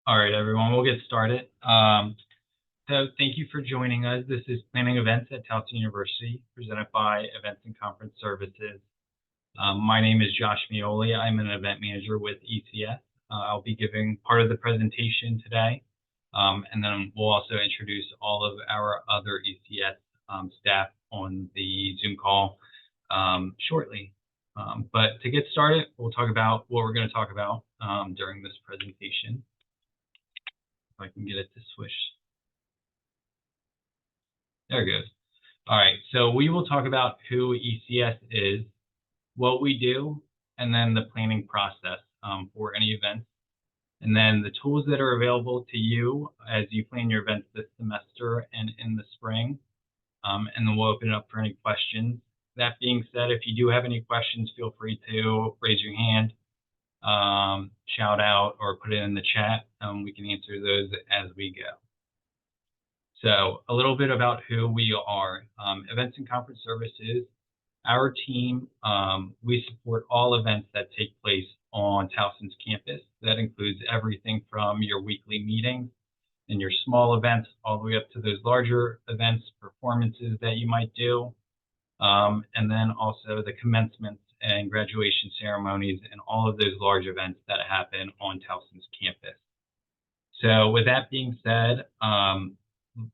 All right, everyone, we'll get started. So thank you for joining us. This is Planning Events at Towson University, presented by Events and Conference Services. My name is Josh Mioli. I'm an event manager with ECS. I'll be giving part of the presentation today, and then we'll also introduce all of our other ECS staff on the Zoom call shortly. But to get started, we'll talk about what we're going to talk about during this presentation. If I can get it to switch. There it goes. All right, so we will talk about who ECS is, what we do, and then the planning process for any events, and then the tools that are available to you as you plan your events this semester and in the spring, and then we'll open it up for any questions. That being said, if you do have any questions, feel free to raise your hand, shout out, or put it in the chat. We can answer those as we go. So a little bit about who we are. Events and Conference Services, our team, we support all events that take place on Towson's campus. That includes everything from your weekly meetings and your small events all the way up to those larger events, performances that you might do, and then also the commencements and graduation ceremonies and all of those large events that happen on Towson's campus. So with that being said,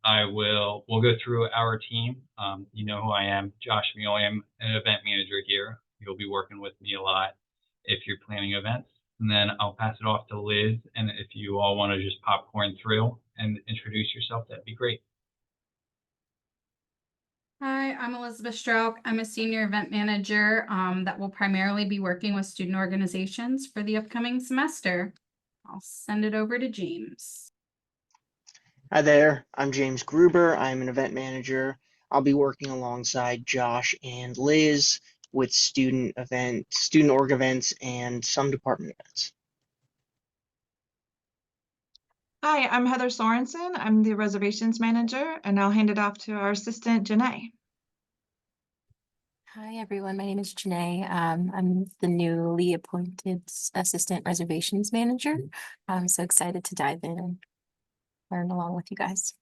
we'll go through our team. You know who I am, Josh Mioli. I'm an event manager here. You'll be working with me a lot if you're planning events. And then I'll pass it off to Liz. And if you all want to just popcorn through and introduce yourself, that'd be great. Hi, I'm Elizabeth Strouk. I'm a senior event manager that will primarily be working with student organizations for the upcoming semester. I'll send it over to James. Hi there, I'm James Gruber. I'm an event manager. I'll be working alongside Josh and Liz with student org events, and some department events. Hi, I'm Heather Sorensen. I'm the reservations manager, and I'll hand it off to our assistant, Janae. Hi, everyone. My name is Janae. I'm the newly appointed assistant reservations manager. I'm so excited to dive in and learn along with you guys.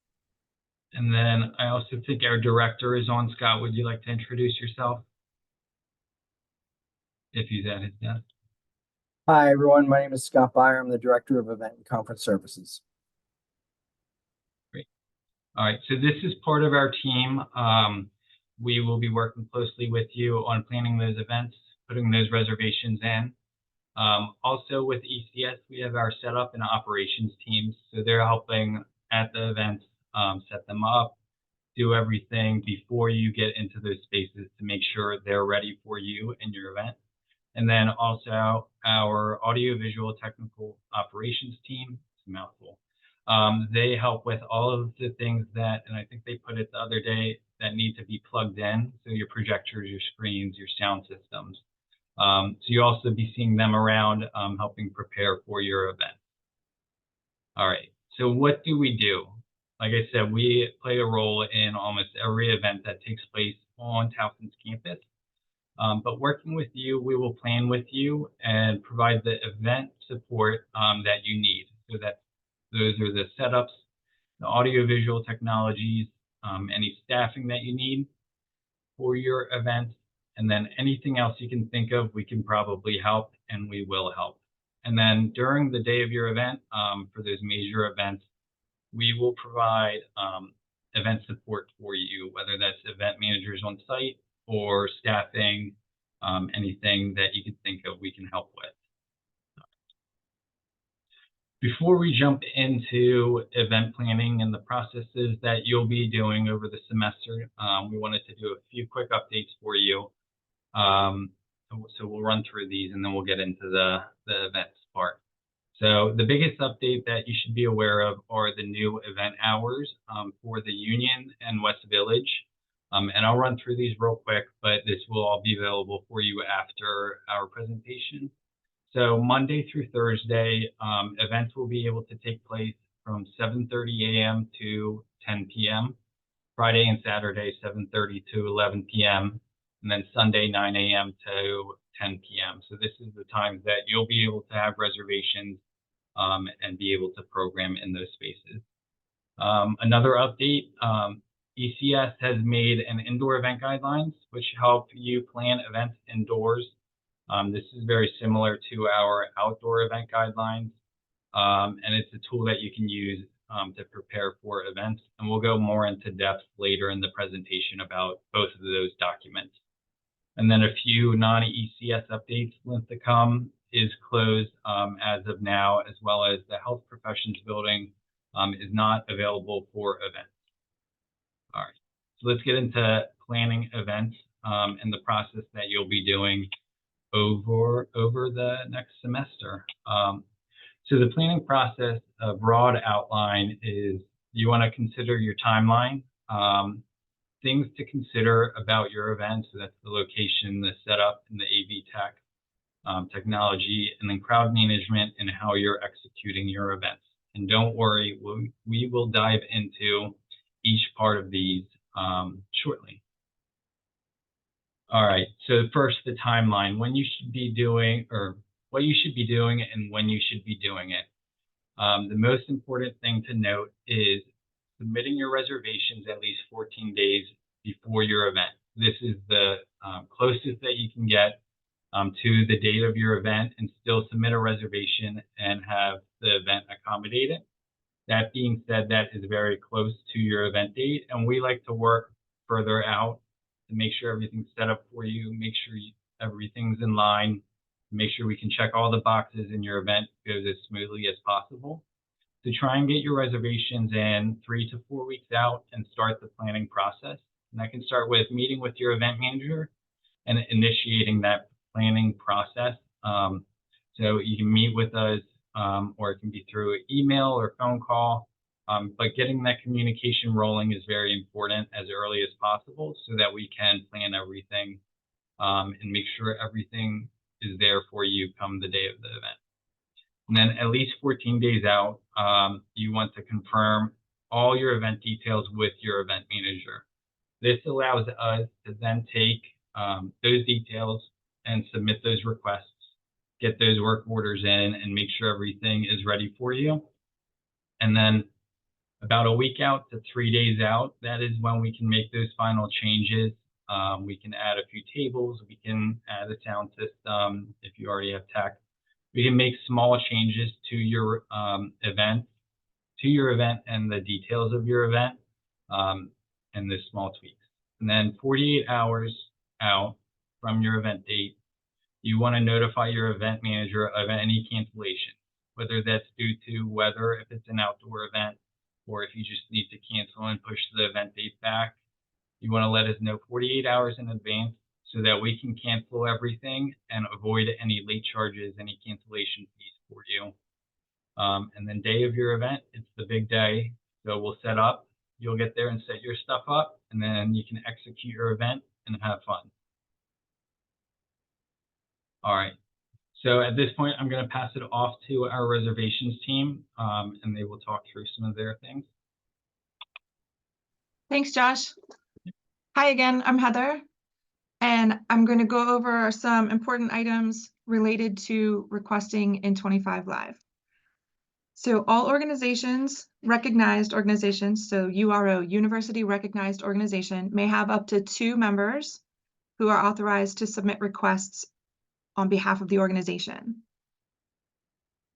And then I also think our director is on. Scott, would you like to introduce yourself? If he's at his desk. Hi, everyone. My name is Scott Byer. I'm the Director of Event and Conference Services. Great. All right, so this is part of our team. We will be working closely with you on planning those events, putting those reservations in. Also with ECS, we have our setup and operations teams. So they're helping at the events, set them up, do everything before you get into those spaces to make sure they're ready for you and your event. And then also our audiovisual technical operations team, it's a mouthful. They help with all of the things that, and I think they put it the other day, that need to be plugged in. So your projectors, your screens, your sound systems. So you'll also be seeing them around helping prepare for your event. All right, so what do we do? Like I said, we play a role in almost every event that takes place on Towson's campus. But working with you, we will plan with you and provide the event support that you need. So that those are the setups, the audiovisual technologies, any staffing that you need for your event, and then anything else you can think of, we can probably help, and we will help. And then during the day of your event, for those major events, we will provide event support for you, whether that's event managers on site or staffing, anything that you can think of, we can help with. Before we jump into event planning and the processes that you'll be doing over the semester, we wanted to do a few quick updates for you. So we'll run through these and then we'll get into the events part. So the biggest update that you should be aware of are the new event hours for the Union and West Village. And I'll run through these real quick, but this will all be available for you after our presentation. So Monday through Thursday, events will be able to take place from 7:30 a.m. to 10 p.m. Friday and Saturday, 7:30 to 11 p.m. And then Sunday, 9 a.m. to 10 p.m. So this is the times that you'll be able to have reservations and be able to program in those spaces. Another update, ECS has made an indoor event guidelines, which help you plan events indoors. This is very similar to our outdoor event guidelines, and it's a tool that you can use to prepare for events. And we'll go more into depth later in the presentation about both of those documents. And then a few non-ECS updates. Linthicum is closed as of now, as well as the Health Professions Building is not available for events. All right, so let's get into planning events and the process that you'll be doing over the next semester. So the planning process, a broad outline is you want to consider your timeline, things to consider about your event. So that's the location, the setup, and the AV tech, technology, and then crowd management and how you're executing your events. And don't worry, we will dive into each part of these shortly. All right, so first the timeline, when you should be doing, or what you should be doing and when you should be doing it. The most important thing to note is submitting your reservations at least 14 days before your event. This is the closest that you can get to the date of your event and still submit a reservation and have the event accommodated. That being said, that is very close to your event date, and we like to work further out to make sure everything's set up for you, make sure everything's in line, make sure we can check all the boxes and your event goes as smoothly as possible. So try and get your reservations in 3 to 4 weeks out and start the planning process. And that can start with meeting with your event manager and initiating that planning process. So you can meet with us, or it can be through email or phone call. But getting that communication rolling is very important as early as possible so that we can plan everything and make sure everything is there for you come the day of the event. And then at least 14 days out, you want to confirm all your event details with your event manager. This allows us to then take those details and submit those requests, get those work orders in, and make sure everything is ready for you. And then about a week out to 3 days out, that is when we can make those final changes. We can add a few tables, we can add a sound system if you already have tech. We can make small changes to your event and the details of your event, and the small tweaks. And then 48 hours out from your event date, you want to notify your event manager of any cancellation, whether that's due to weather, if it's an outdoor event, or if you just need to cancel and push the event date back. You want to let us know 48 hours in advance so that we can cancel everything and avoid any late charges, any cancellation fees for you. And then day of your event, it's the big day. So we'll set up, you'll get there and set your stuff up, and then you can execute your event and have fun. All right. So at this point, I'm going to pass it off to our reservations team, and they will talk through some of their things. Thanks, Josh. Hi again, I'm Heather, and I'm going to go over some important items related to requesting in 25 Live. So all organizations, recognized organizations, so URO, University Recognized Organization, may have up to 2 members who are authorized to submit requests on behalf of the organization.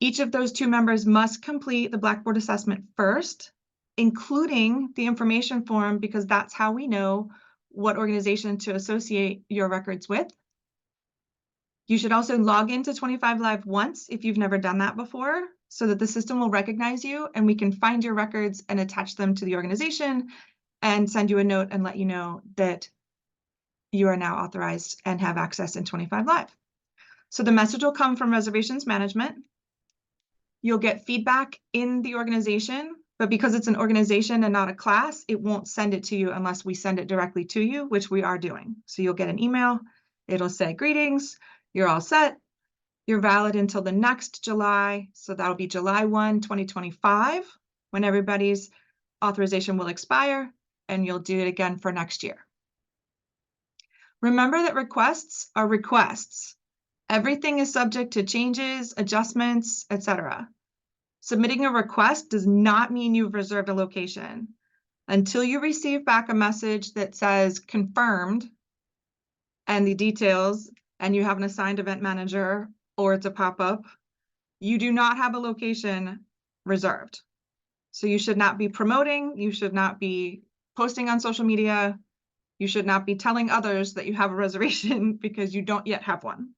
Each of those 2 members must complete the Blackboard assessment first, including the information form, because that's how we know what organization to associate your records with. You should also log into 25 Live once if you've never done that before, so that the system will recognize you and we can find your records and attach them to the organization and send you a note and let you know that you are now authorized and have access in 25 Live. So the message will come from reservations management. You'll get feedback in the organization, but because it's an organization and not a class, it won't send it to you unless we send it directly to you, which we are doing. So you'll get an email, it'll say, greetings, you're all set. You're valid until the next July. So that'll be July 1, 2025, when everybody's authorization will expire, and you'll do it again for next year. Remember that requests are requests. Everything is subject to changes, adjustments, etc. Submitting a request does not mean you've reserved a location. Until you receive back a message that says confirmed and the details, and you have an assigned event manager or it's a pop-up, you do not have a location reserved. So you should not be promoting, you should not be posting on social media, you should not be telling others that you have a reservation because you don't yet have one.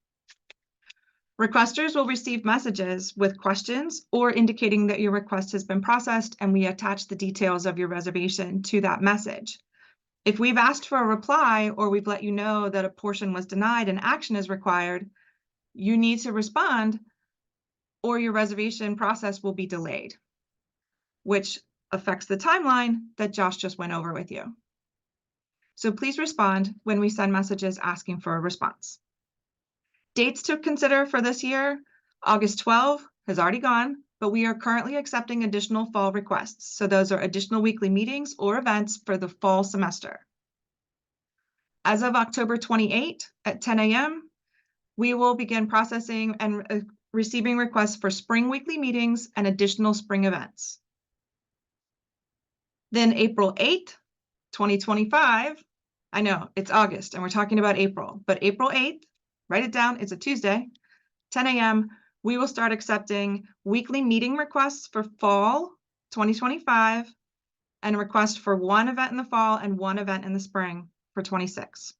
Requesters will receive messages with questions or indicating that your request has been processed, and we attach the details of your reservation to that message. If we've asked for a reply or we've let you know that a portion was denied and action is required, you need to respond or your reservation process will be delayed, which affects the timeline that Josh just went over with you. So please respond when we send messages asking for a response. Dates to consider for this year: August 12 has already gone, but we are currently accepting additional fall requests. So those are additional weekly meetings or events for the fall semester. As of October 28 at 10 a.m., we will begin processing and receiving requests for spring weekly meetings and additional spring events. Then April 8th, 2025, I know it's August and we're talking about April, but April 8th, write it down, it's a Tuesday, 10 a.m., we will start accepting weekly meeting requests for fall 2025 and requests for one event in the fall and one event in the spring for 26.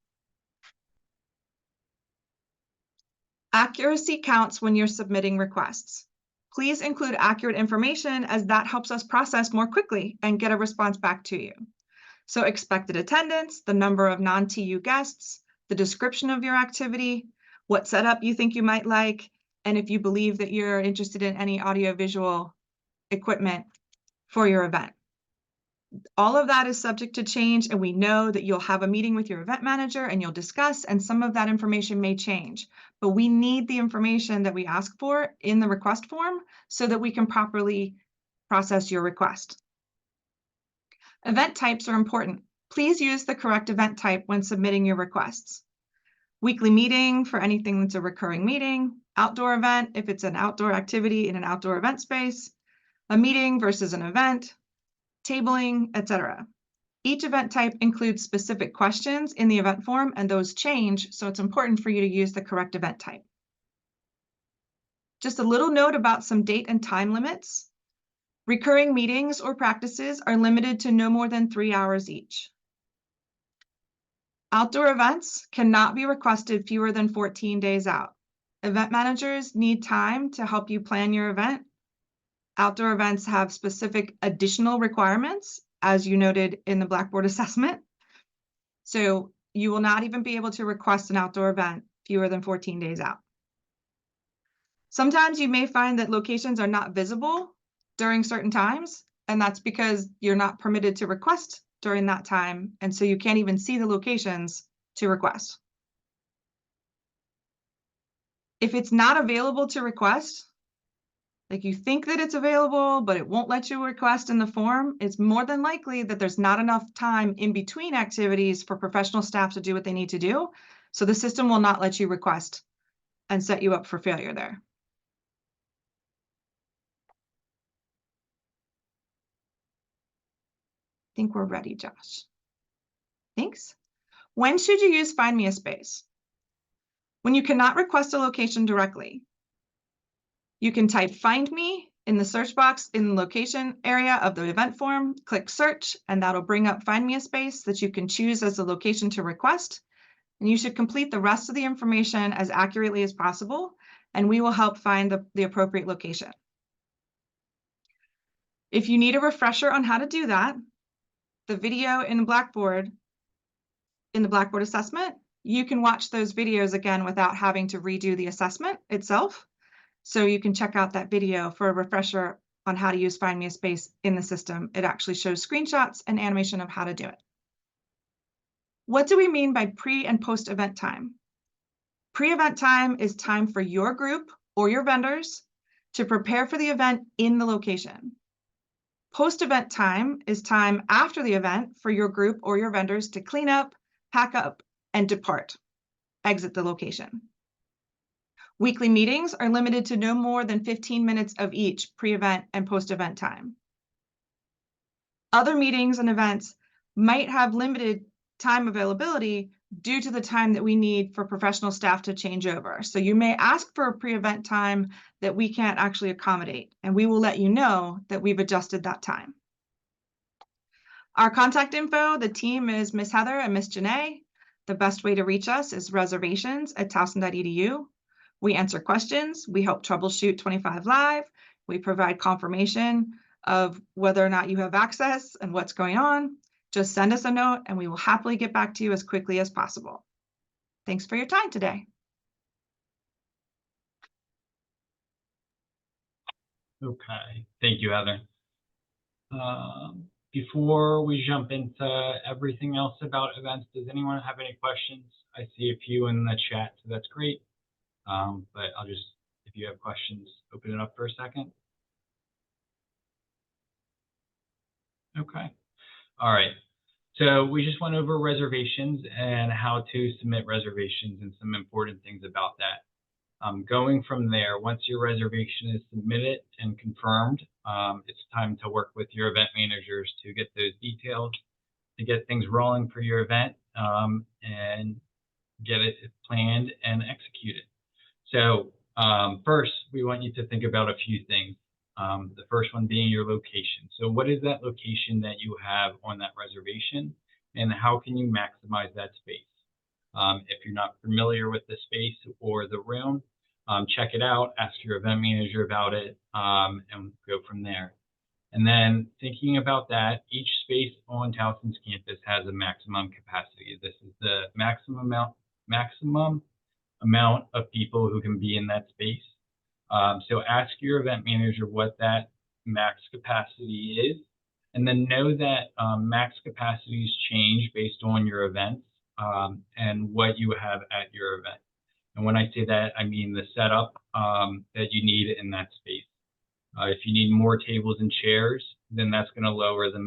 Accuracy counts when you're submitting requests. Please include accurate information, as that helps us process more quickly and get a response back to you. So expected attendance, the number of non-TU guests, the description of your activity, what setup you think you might like, and if you believe that you're interested in any audiovisual equipment for your event. All of that is subject to change, and we know that you'll have a meeting with your event manager and you'll discuss, and some of that information may change. But we need the information that we ask for in the request form so that we can properly process your request. Event types are important. Please use the correct event type when submitting your requests. Weekly meeting for anything that's a recurring meeting, outdoor event if it's an outdoor activity in an outdoor event space, a meeting versus an event, tabling, etc. Each event type includes specific questions in the event form, and those change, so it's important for you to use the correct event type. Just a little note about some date and time limits. Recurring meetings or practices are limited to no more than 3 hours each. Outdoor events cannot be requested fewer than 14 days out. Event managers need time to help you plan your event. Outdoor events have specific additional requirements, as you noted in the Blackboard assessment. So you will not even be able to request an outdoor event fewer than 14 days out. Sometimes you may find that locations are not visible during certain times, and that's because you're not permitted to request during that time, and so you can't even see the locations to request. If it's not available to request, like you think that it's available, but it won't let you request in the form, it's more than likely that there's not enough time in between activities for professional staff to do what they need to do. So the system will not let you request and set you up for failure there. I think we're ready, Josh. Thanks. When should you use Find Me a Space? When you cannot request a location directly. You can type Find Me in the search box in the location area of the event form, click search, and that'll bring up Find Me a Space that you can choose as the location to request. And you should complete the rest of the information as accurately as possible, and we will help find the appropriate location. If you need a refresher on how to do that, the video in the Blackboard assessment, you can watch those videos again without having to redo the assessment itself. So you can check out that video for a refresher on how to use Find Me a Space in the system. It actually shows screenshots and animation of how to do it. What do we mean by pre and post event time? Pre-event time is time for your group or your vendors to prepare for the event in the location. Post-event time is time after the event for your group or your vendors to clean up, pack up, and depart, exit the location. Weekly meetings are limited to no more than 15 minutes of each pre-event and post-event time. Other meetings and events might have limited time availability due to the time that we need for professional staff to change over. So you may ask for a pre-event time that we can't actually accommodate, and we will let you know that we've adjusted that time. Our contact info, the team is Miss Heather and Miss Janae. The best way to reach us is reservations@towson.edu. We answer questions. We help troubleshoot 25 Live. We provide confirmation of whether or not you have access and what's going on. Just send us a note and we will happily get back to you as quickly as possible. Thanks for your time today. Okay, thank you, Heather. Before we jump into everything else about events, does anyone have any questions? I see a few in the chat, so that's great. But I'll just, if you have questions, open it up for a second. Okay, all right. So we just went over reservations and how to submit reservations and some important things about that. Going from there, once your reservation is submitted and confirmed, it's time to work with your event managers to get those details, to get things rolling for your event, and get it planned and executed. So first, we want you to think about a few things. The first one being your location. So what is that location that you have on that reservation, and how can you maximize that space? If you're not familiar with the space or the room, check it out, ask your event manager about it, and go from there. And then thinking about that, each space on Towson's campus has a maximum capacity. This is the maximum amount of people who can be in that space. So ask your event manager what that max capacity is, and then know that max capacities change based on your events and what you have at your event. And when I say that, I mean the setup that you need in that space. If you need more tables and chairs, then that's going to lower the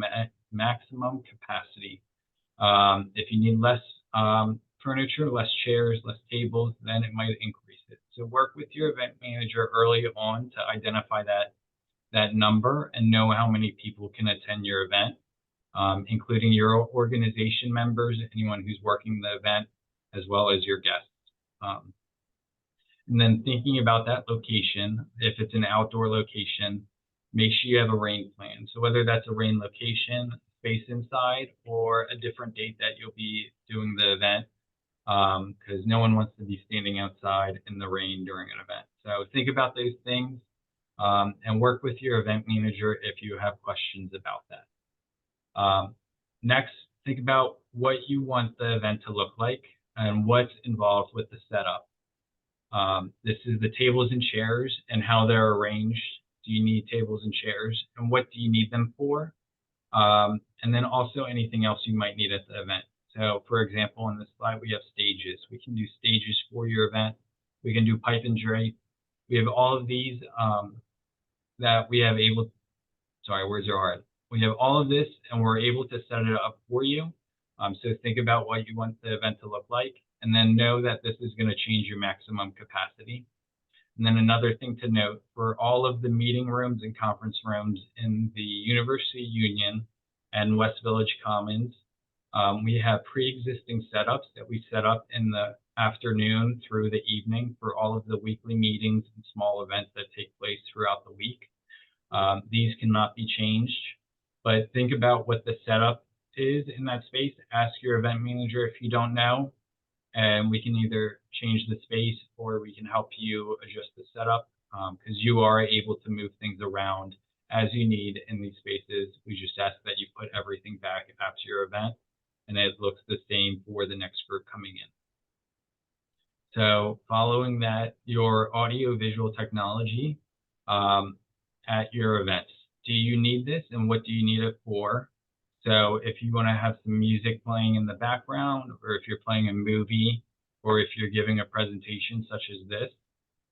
maximum capacity. If you need less furniture, less chairs, less tables, then it might increase it. So work with your event manager early on to identify that number and know how many people can attend your event, including your organization members, anyone who's working the event, as well as your guests. And then thinking about that location, if it's an outdoor location, make sure you have a rain plan. So whether that's a rain location, space inside, or a different date that you'll be doing the event, because no one wants to be standing outside in the rain during an event. So think about those things and work with your event manager if you have questions about that. Next, think about what you want the event to look like and what's involved with the setup. This is the tables and chairs and how they're arranged. Do you need tables and chairs, and what do you need them for? And then also anything else you might need at the event. So for example, on this slide, we have stages. We can do stages for your event. We can do pipe and drape. We have all of these that we have words are hard. We have all of this and we're able to set it up for you. So think about what you want the event to look like, and then know that this is going to change your maximum capacity. And then another thing to note, for all of the meeting rooms and conference rooms in the University Union and West Village Commons, we have pre-existing setups that we set up in the afternoon through the evening for all of the weekly meetings and small events that take place throughout the week. These cannot be changed, but think about what the setup is in that space. Ask your event manager if you don't know, and we can either change the space or we can help you adjust the setup, because you are able to move things around as you need in these spaces. We just ask that you put everything back after your event and it looks the same for the next group coming in. So following that, your audio visual technology at your events. Do you need this, and what do you need it for? So if you want to have some music playing in the background, or if you're playing a movie, or if you're giving a presentation such as this,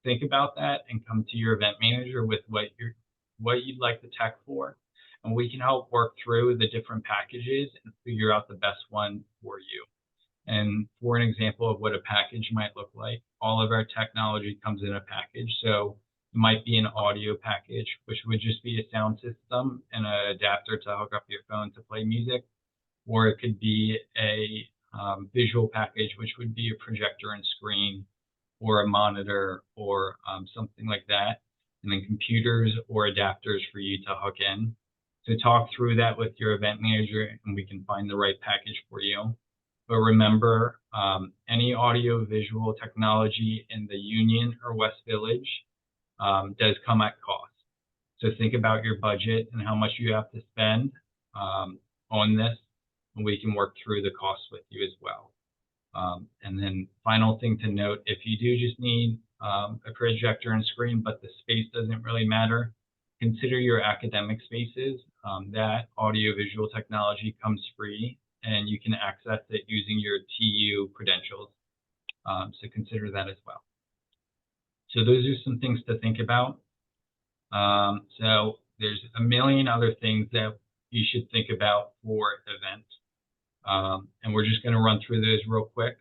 think about that and come to your event manager with what you'd like the tech for, and we can help work through the different packages and figure out the best one for you. And for an example of what a package might look like, all of our technology comes in a package. So it might be an audio package, which would just be a sound system and an adapter to hook up your phone to play music. Or it could be a visual package, which would be a projector and screen, or a monitor, or something like that. And then computers or adapters for you to hook in. So talk through that with your event manager and we can find the right package for you. But remember, any audio visual technology in the Union or West Village does come at cost. So think about your budget and how much you have to spend on this, and we can work through the costs with you as well. And then final thing to note, if you do just need a projector and screen, but the space doesn't really matter, consider your academic spaces. That audiovisual technology comes free and you can access it using your TU credentials. So consider that as well. So those are some things to think about. So there's a million other things that you should think about for events. And we're just going to run through those real quick.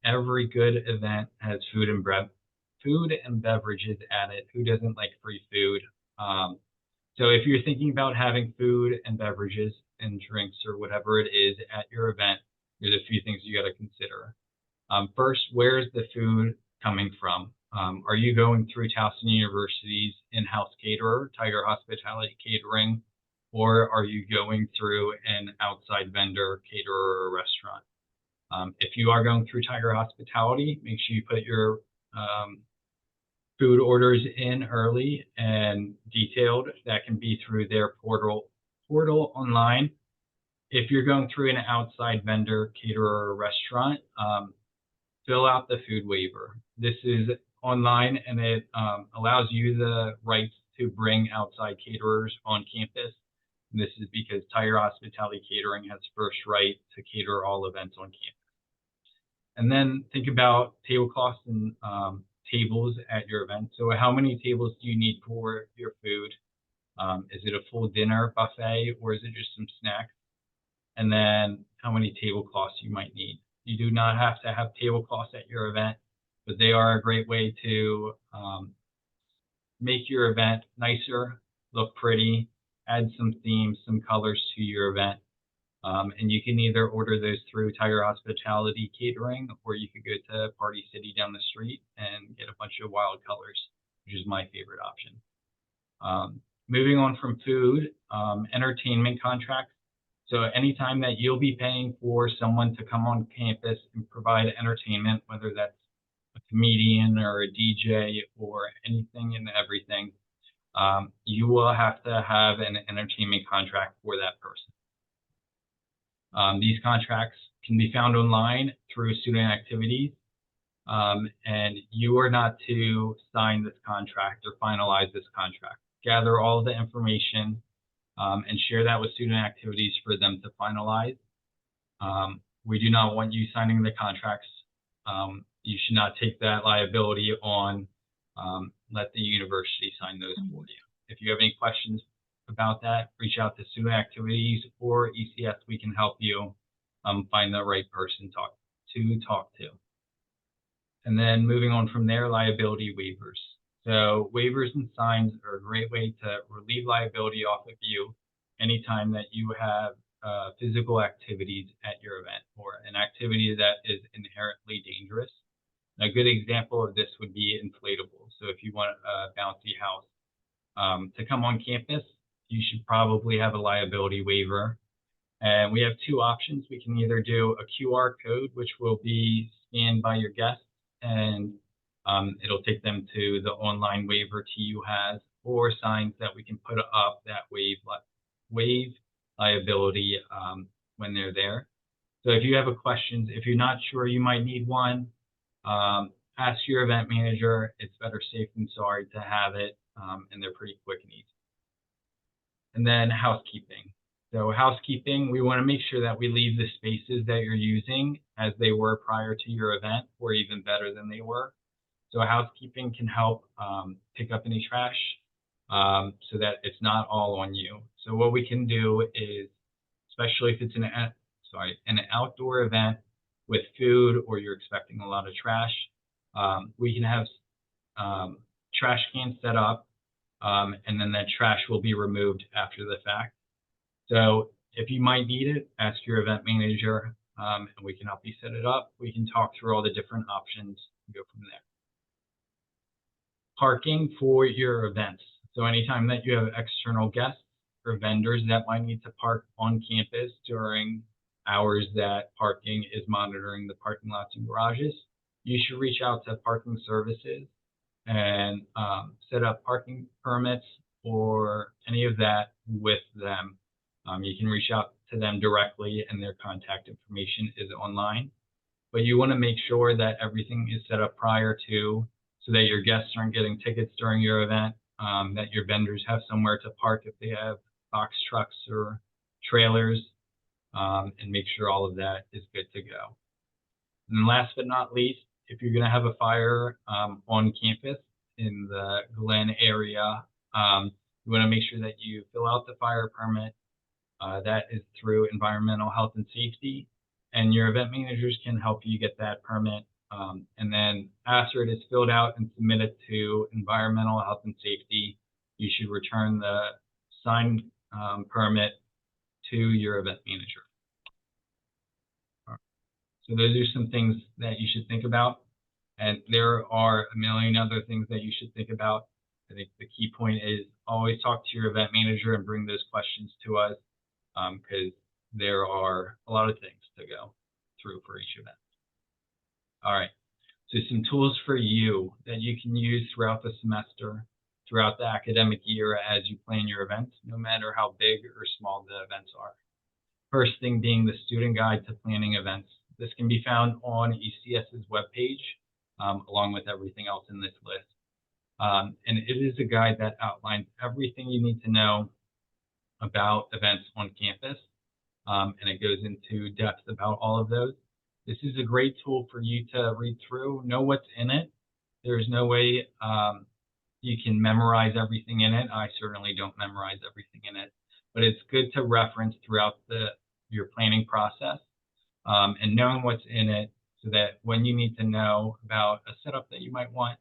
Every good event has food and beverages added. Who doesn't like free food? So if you're thinking about having food and beverages and drinks or whatever it is at your event, there's a few things you got to consider. First, where is the food coming from? Are you going through Towson University's in-house caterer, Tiger Hospitality Catering, or are you going through an outside vendor, caterer, or restaurant? If you are going through Tiger Hospitality, make sure you put your food orders in early and detailed. That can be through their portal online. If you're going through an outside vendor, caterer, or restaurant, fill out the food waiver. This is online and it allows you the rights to bring outside caterers on campus. And this is because Tiger Hospitality Catering has first right to cater all events on campus. And then think about table costs and tables at your event. So how many tables do you need for your food? Is it a full dinner buffet or is it just some snacks? And then how many tablecloths you might need. You do not have to have tablecloths at your event, but they are a great way to make your event nicer, look pretty, add some themes, some colors to your event. And you can either order those through Tiger Hospitality Catering, or you could go to Party City down the street and get a bunch of wild colors, which is my favorite option. Moving on from food, entertainment contracts. So anytime that you'll be paying for someone to come on campus and provide entertainment, whether that's a comedian or a DJ or anything and everything, you will have to have an entertainment contract for that person. These contracts can be found online through student activities, and you are not to sign this contract or finalize this contract. Gather all of the information and share that with student activities for them to finalize. We do not want you signing the contracts. You should not take that liability on. Let the university sign those for you. If you have any questions about that, reach out to student activities or ECS. We can help you find the right person to talk to. And then moving on from there, liability waivers. So waivers and signs are a great way to relieve liability off of you anytime that you have physical activities at your event or an activity that is inherently dangerous. A good example of this would be inflatables. So if you want a bouncy house to come on campus, you should probably have a liability waiver. And we have two options. We can either do a QR code, which will be scanned by your guests, and it'll take them to the online waiver TU has, or signs that we can put up that waive liability when they're there. So if you have a question, if you're not sure you might need one, ask your event manager. It's better safe than sorry to have it, and they're pretty quick and easy. And then housekeeping. So housekeeping, we want to make sure that we leave the spaces that you're using as they were prior to your event, or even better than they were. So housekeeping can help pick up any trash so that it's not all on you. So what we can do is, especially if it's an outdoor event with food, or you're expecting a lot of trash, we can have trash cans set up, and then that trash will be removed after the fact. So if you might need it, ask your event manager, and we can help you set it up. We can talk through all the different options and go from there. Parking for your events. So anytime that you have external guests or vendors that might need to park on campus during hours that parking is monitoring the parking lots and garages, you should reach out to parking services and set up parking permits or any of that with them. You can reach out to them directly, and their contact information is online. But you want to make sure that everything is set up prior to, so that your guests aren't getting tickets during your event, that your vendors have somewhere to park if they have box trucks or trailers, and make sure all of that is good to go. And then last but not least, if you're going to have a fire on campus in the Glen area, you want to make sure that you fill out the fire permit. That is through Environmental Health and Safety, and your event managers can help you get that permit. And then after it is filled out and submitted to Environmental Health and Safety, you should return the signed permit to your event manager. So those are some things that you should think about. And there are a million other things that you should think about. I think the key point is always talk to your event manager and bring those questions to us, because there are a lot of things to go through for each event. All right, so some tools for you that you can use throughout the semester, throughout the academic year as you plan your events, no matter how big or small the events are. First thing being the Student Guide to Planning Events. This can be found on ECS's webpage, along with everything else in this list. And it is a guide that outlines everything you need to know about events on campus, and it goes into depth about all of those. This is a great tool for you to read through, know what's in it. There's no way you can memorize everything in it. I certainly don't memorize everything in it, but it's good to reference throughout your planning process, and knowing what's in it, so that when you need to know about a setup that you might want,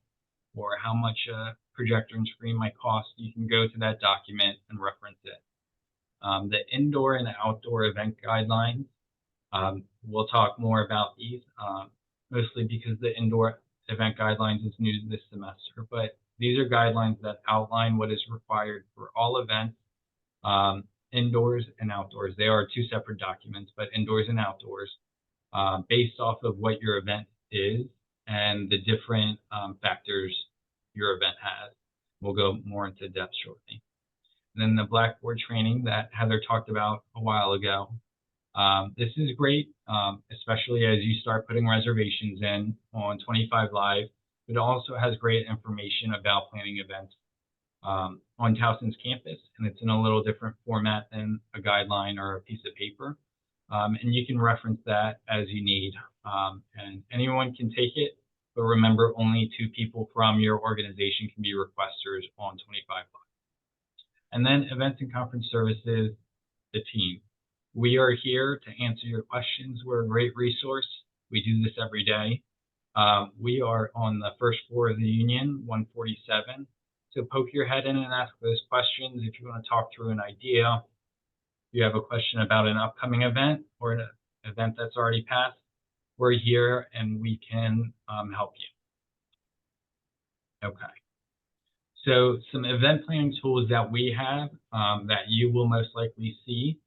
or how much a projector and screen might cost, you can go to that document and reference it. The indoor and outdoor event guidelines, we'll talk more about these, mostly because the indoor event guidelines is new this semester, but these are guidelines that outline what is required for all events, indoors and outdoors. They are two separate documents, but indoors and outdoors, based off of what your event is and the different factors your event has. We'll go more into depth shortly. And then the Blackboard training that Heather talked about a while ago. This is great, especially as you start putting reservations in on 25 Live. It also has great information about planning events on Towson's campus, and it's in a little different format than a guideline or a piece of paper. And you can reference that as you need, and anyone can take it, but remember, only 2 people from your organization can be requesters on 25 Live. And then Events and Conference Services, the team. We are here to answer your questions. We're a great resource. We do this every day. We are on the first floor of the Union, 147. So poke your head in and ask those questions if you want to talk through an idea. If you have a question about an upcoming event or an event that's already passed, we're here and we can help you. Okay. So some event planning tools that we have that you will most likely see.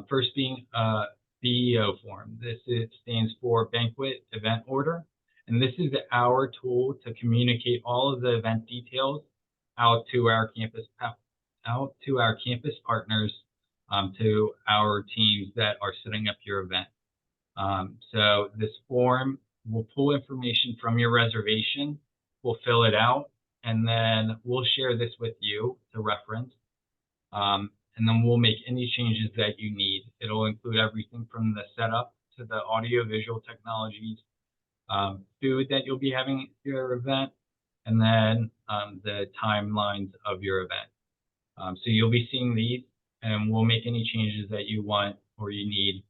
First being a BEO form. This stands for Banquet Event Order. And this is our tool to communicate all of the event details out to our campus partners, to our teams that are setting up your event. So this form will pull information from your reservation, we'll fill it out, and then we'll share this with you to reference. And then we'll make any changes that you need. It'll include everything from the setup to the audio visual technologies, food that you'll be having at your event, and then the timelines of your event. So you'll be seeing these, and we'll make any changes that you want or you need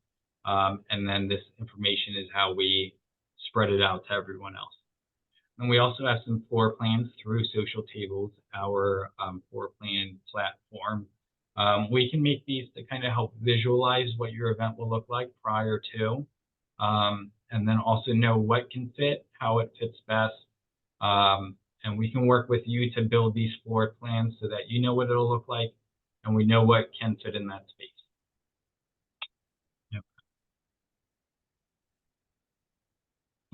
And then this information is how we spread it out to everyone else. And we also have some floor plans through Social Tables, our floor plan platform. We can make these to kind of help visualize what your event will look like prior to, and then also know what can fit, how it fits best. And we can work with you to build these floor plans so that you know what it'll look like and we know what can fit in that space. Yep.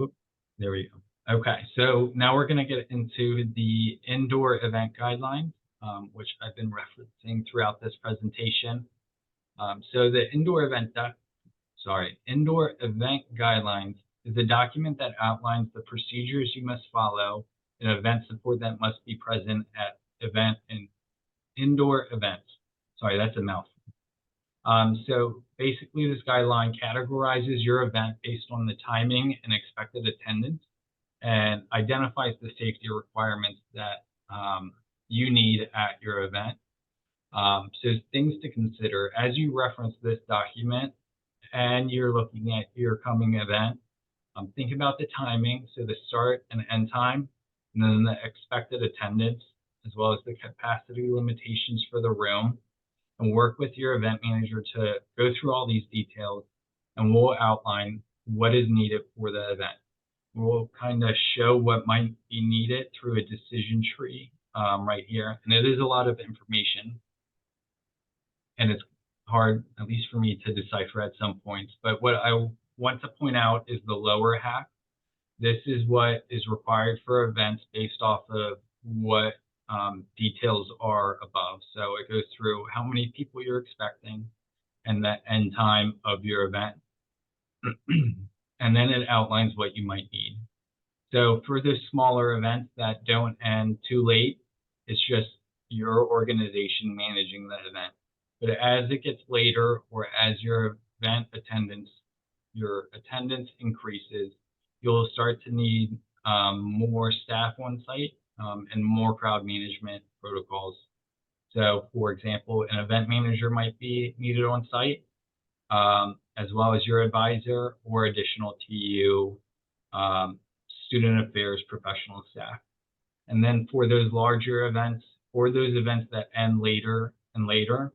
Oop, there we go. Okay, so now we're going to get into the indoor event guidelines, which I've been referencing throughout this presentation. So the indoor event guidelines is a document that outlines the procedures you must follow in event support that must be present at event and indoor events. Sorry, that's a mouthful. So basically this guideline categorizes your event based on the timing and expected attendance and identifies the safety requirements that you need at your event. So things to consider as you reference this document and you're looking at your coming event, think about the timing, so the start and end time, and then the expected attendance, as well as the capacity limitations for the room, and work with your event manager to go through all these details, and we'll outline what is needed for the event. We'll kind of show what might be needed through a decision tree right here, and it is a lot of information, and it's hard, at least for me, to decipher at some points. But what I want to point out is the lower half. This is what is required for events based off of what details are above. So it goes through how many people you're expecting and the end time of your event. And then it outlines what you might need. So for the smaller events that don't end too late, it's just your organization managing the event. But as it gets later, or as your event attendance, increases, you'll start to need more staff on site and more crowd management protocols. So for example, an event manager might be needed on site, as well as your advisor or additional TU, student affairs professional staff. And then for those larger events, or those events that end later and later,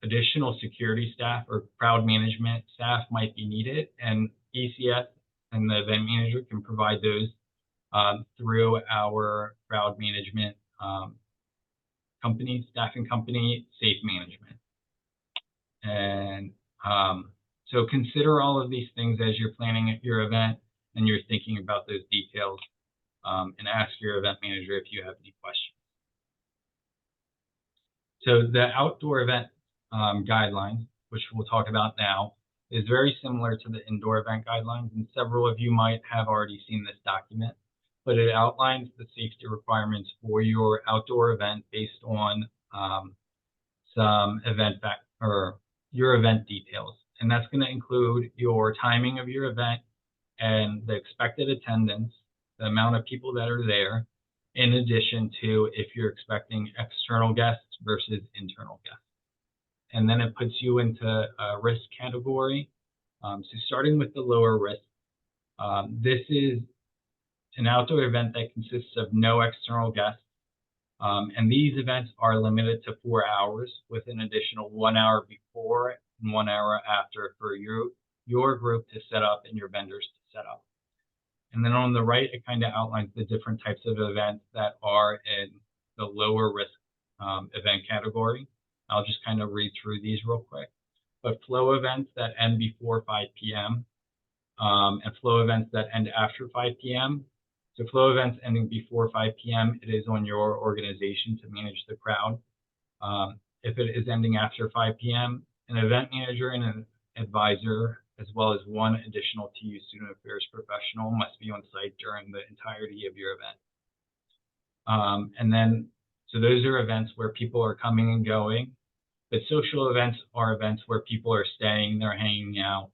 additional security staff or crowd management staff might be needed, and ECS and the event manager can provide those through our crowd management staffing company, Safe Management. And so consider all of these things as you're planning your event and you're thinking about those details, and ask your event manager if you have any questions. So the outdoor event guidelines, which we'll talk about now, is very similar to the indoor event guidelines, and several of you might have already seen this document, but it outlines the safety requirements for your outdoor event based on some your event details. And that's going to include your timing of your event and the expected attendance, the amount of people that are there, in addition to if you're expecting external guests versus internal guests. And then it puts you into a risk category. So starting with the lower risk, this is an outdoor event that consists of no external guests. And these events are limited to 4 hours with an additional 1 hour before and 1 hour after for your group to set up and your vendors to set up. And then on the right, it kind of outlines the different types of events that are in the lower risk event category. I'll just kind of read through these real quick. But flow events that end before 5 p.m. And flow events that end after 5 p.m. So flow events ending before 5 p.m., it is on your organization to manage the crowd. If it is ending after 5 p.m., an event manager and an advisor, as well as one additional TU student affairs professional, must be on site during the entirety of your event. And then, so those are events where people are coming and going, but social events are events where people are staying, they're hanging out,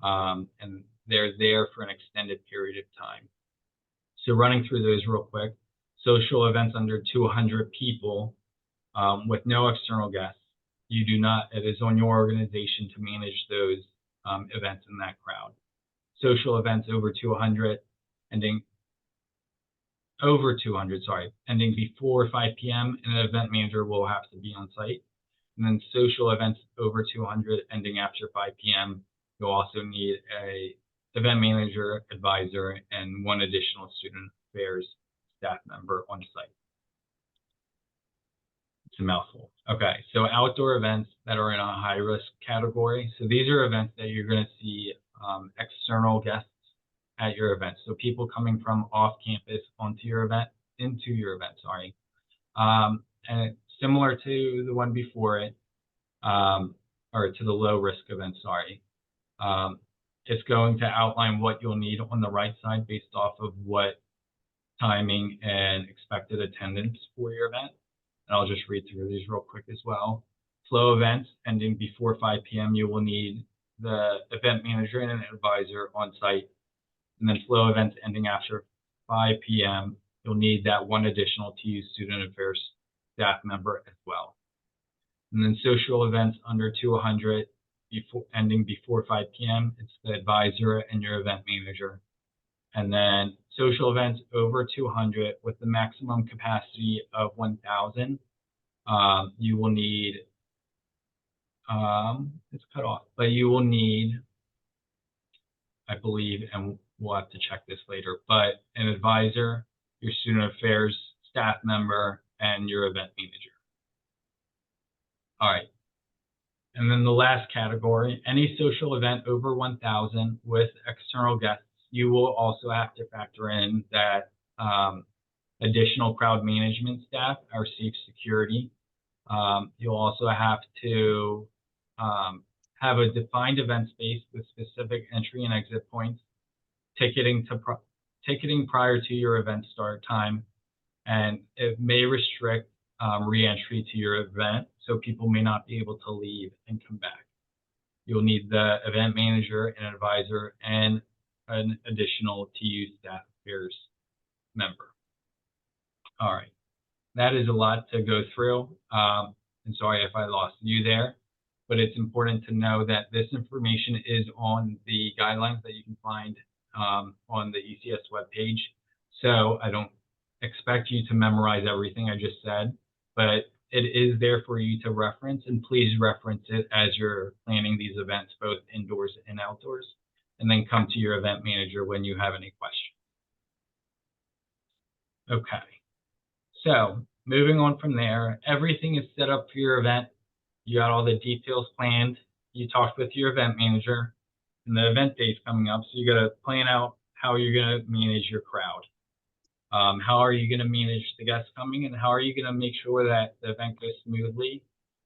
and they're there for an extended period of time. So running through those real quick, social events under 200 people with no external guests, you do not, it is on your organization to manage those events in that crowd. Social events over 200, ending ending before 5 p.m. and an event manager will have to be on site. And then social events over 200, ending after 5 p.m. You'll also need a event manager, advisor, and one additional student affairs staff member on site. It's a mouthful. Okay, so outdoor events that are in a high risk category. So these are events that you're going to see external guests at your event. So people coming from off campus into your event, sorry. And it's similar to the one before it, or to the low risk event, sorry. It's going to outline what you'll need on the right side based off of what timing and expected attendance for your event. And I'll just read through these real quick as well. Flow events ending before 5 p.m. You will need the event manager and an advisor on site. And then flow events ending after 5 p.m. You'll need that one additional TU student affairs staff member as well. And then social events under 200, ending before 5 p.m. It's the advisor and your event manager. And then social events over 200 with the maximum capacity of 1,000, you will need, it's cut off, but you will need, I believe, and we'll have to check this later, but an advisor, your student affairs staff member, and your event manager. All right. And then the last category, any social event over 1,000 with external guests, you will also have to factor in that additional crowd management staff, our safe security. You'll also have to have a defined event space with specific entry and exit points, ticketing prior to your event start time, and it may restrict re-entry to your event, so people may not be able to leave and come back. You'll need the event manager, an advisor, and an additional TU staff affairs member. All right, that is a lot to go through. And sorry if I lost you there, but it's important to know that this information is on the guidelines that you can find on the ECS webpage. So I don't expect you to memorize everything I just said, but it is there for you to reference, and please reference it as you're planning these events, both indoors and outdoors, and then come to your event manager when you have any questions. Okay, so moving on from there, everything is set up for your event. You got all the details planned. You talked with your event manager, and the event date's coming up, so you got to plan out how you're going to manage your crowd. How are you going to manage the guests coming, and how are you going to make sure that the event goes smoothly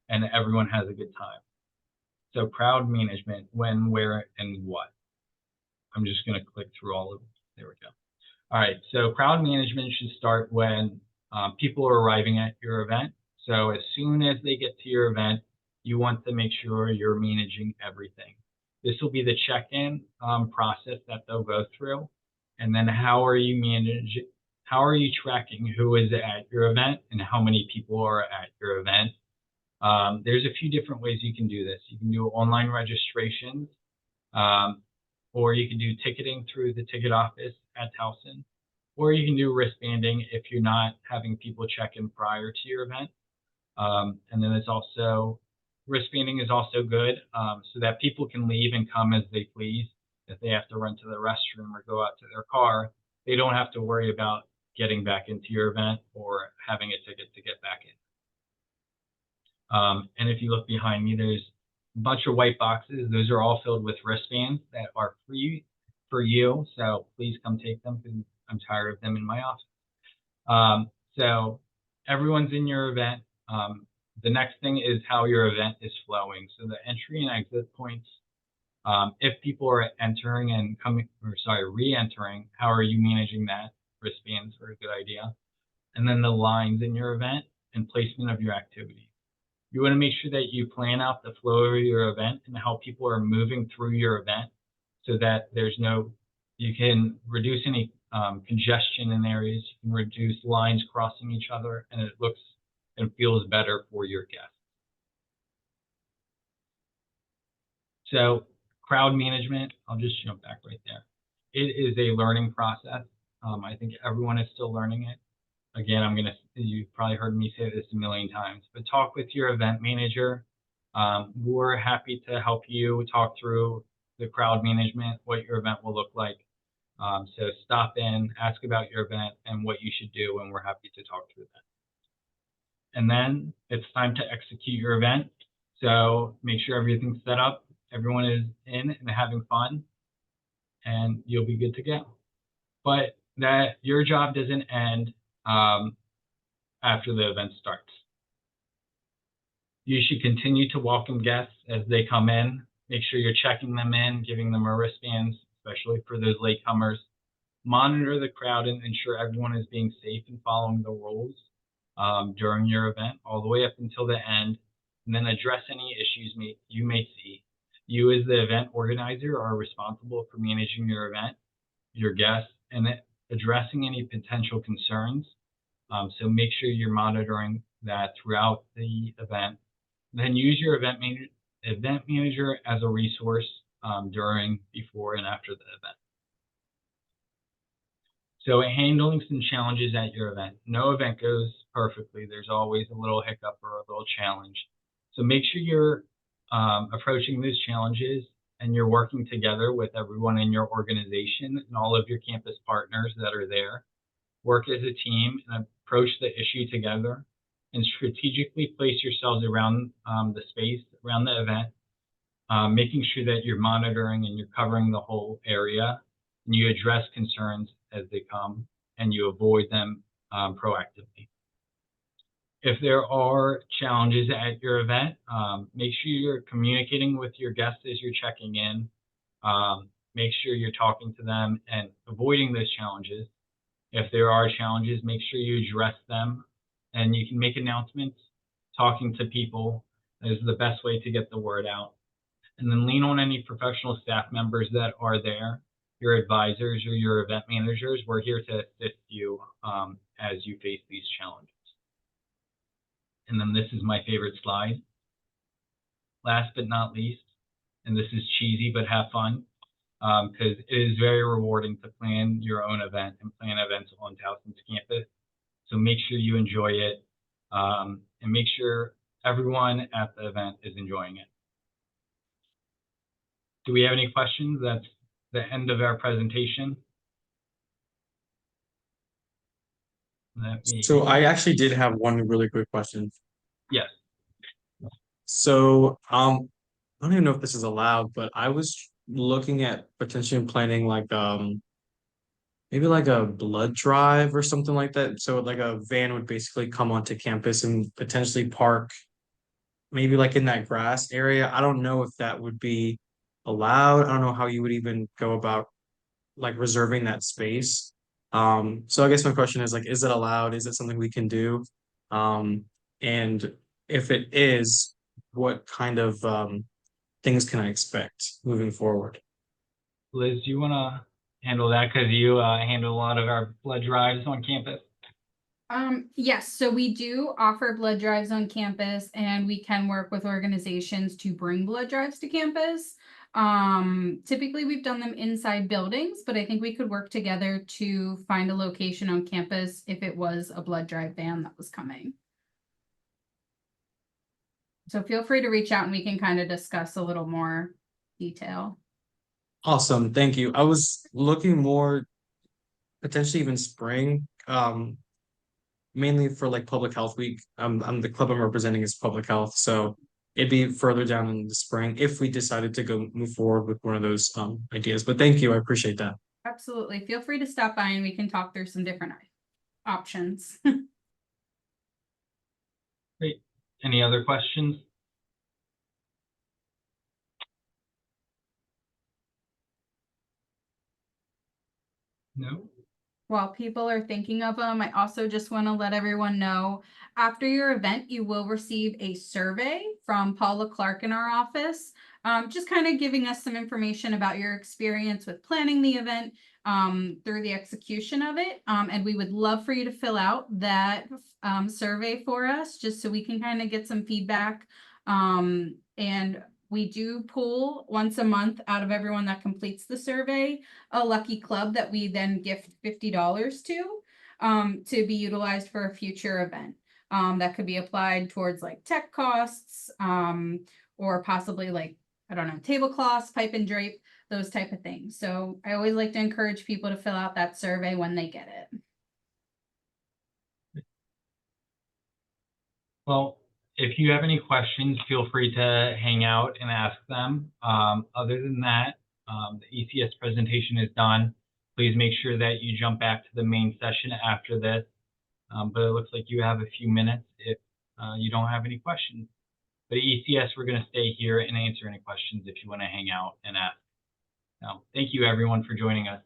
and everyone has a good time? So crowd management, when, where, and what. I'm just going to click through all of them. There we go. All right, so crowd management should start when people are arriving at your event. So as soon as they get to your event, you want to make sure you're managing everything. This will be the check-in process that they'll go through. And then how are you tracking who is at your event and how many people are at your event? There's a few different ways you can do this. You can do online registrations, or you can do ticketing through the ticket office at Towson, or you can do wristbanding if you're not having people check in prior to your event. And then it's also, wristbanding is also good so that people can leave and come as they please. If they have to run to the restroom or go out to their car, they don't have to worry about getting back into your event or having a ticket to get back in. And if you look behind me, there's a bunch of white boxes. Those are all filled with wristbands that are free for you. So please come take them because I'm tired of them in my office. So everyone's in your event. The next thing is how your event is flowing. So the entry and exit points. If people are entering and re-entering, how are you managing that? Wristbands are a good idea. And then the lines in your event and placement of your activity. You want to make sure that you plan out the flow of your event and how people are moving through your event so that you can reduce any congestion in areas, you can reduce lines crossing each other, and it looks and feels better for your guests. So crowd management, I'll just jump back right there. It is a learning process. I think everyone is still learning it. Again, you've probably heard me say this a million times, but talk with your event manager. We're happy to help you talk through the crowd management, what your event will look like. So stop in, ask about your event and what you should do, and we're happy to talk through that. And then it's time to execute your event. So make sure everything's set up, everyone is in and having fun, and you'll be good to go. But that your job doesn't end after the event starts. You should continue to welcome guests as they come in. Make sure you're checking them in, giving them a wristbands, especially for those latecomers. Monitor the crowd and ensure everyone is being safe and following the rules during your event, all the way up until the end, and then address any issues you may see. You as the event organizer are responsible for managing your event, your guests, and addressing any potential concerns. So make sure you're monitoring that throughout the event. Then use your event manager as a resource during, before, and after the event. So handling some challenges at your event. No event goes perfectly. There's always a little hiccup or a little challenge. So make sure you're approaching those challenges and you're working together with everyone in your organization and all of your campus partners that are there. Work as a team and approach the issue together, and strategically place yourselves around the space, around the event, making sure that you're monitoring and you're covering the whole area, and you address concerns as they come, and you avoid them proactively. If there are challenges at your event, make sure you're communicating with your guests as you're checking in. Make sure you're talking to them and avoiding those challenges. If there are challenges, make sure you address them, and you can make announcements. Talking to people is the best way to get the word out. And then lean on any professional staff members that are there, your advisors or your event managers. We're here to assist you as you face these challenges. And then this is my favorite slide. Last but not least, and this is cheesy, but have fun, because it is very rewarding to plan your own event and plan events on Towson's campus. So make sure you enjoy it, and make sure everyone at the event is enjoying it. Do we have any questions? That's the end of our presentation. So I actually did have one really quick question. Yes. So I don't even know if this is allowed, but I was looking at potentially planning like maybe like a blood drive or something like that. So like a van would basically come onto campus and potentially park maybe like in that grass area. I don't know if that would be allowed. I don't know how you would even go about like reserving that space. So I guess my question is like, is it allowed? Is it something we can do? And if it is, what kind of things can I expect moving forward? Liz, do you want to handle that, because you handle a lot of our blood drives on campus? Yes, so we do offer blood drives on campus, and we can work with organizations to bring blood drives to campus. Typically we've done them inside buildings, but I think we could work together to find a location on campus if it was a blood drive van that was coming. So feel free to reach out and we can kind of discuss a little more detail. Awesome, thank you. I was looking more potentially even spring, mainly for like public health week. I'm the club I'm representing is public health, so it'd be further down in the spring if we decided to go move forward with one of those ideas. But thank you, I appreciate that. Absolutely. Feel free to stop by and we can talk through some different options. Great. Any other questions? No? While people are thinking of them, I also just want to let everyone know, after your event, you will receive a survey from Paula Clark in our office, just kind of giving us some information about your experience with planning the event through the execution of it. And we would love for you to fill out that survey for us, just so we can kind of get some feedback and We do pull once a month out of everyone that completes the survey, a lucky club that we then gift $50 to be utilized for a future event. That could be applied towards like tech costs, or possibly like, I don't know, tablecloths, pipe and drape, those type of things. So I always like to encourage people to fill out that survey when they get it. Well, if you have any questions, feel free to hang out and ask them. Other than that, the ECS presentation is done. Please make sure that you jump back to the main session after this. But it looks like you have a few minutes if you don't have any questions. But at ECS, we're going to stay here and answer any questions if you want to hang out and ask. Now, thank you everyone for joining us.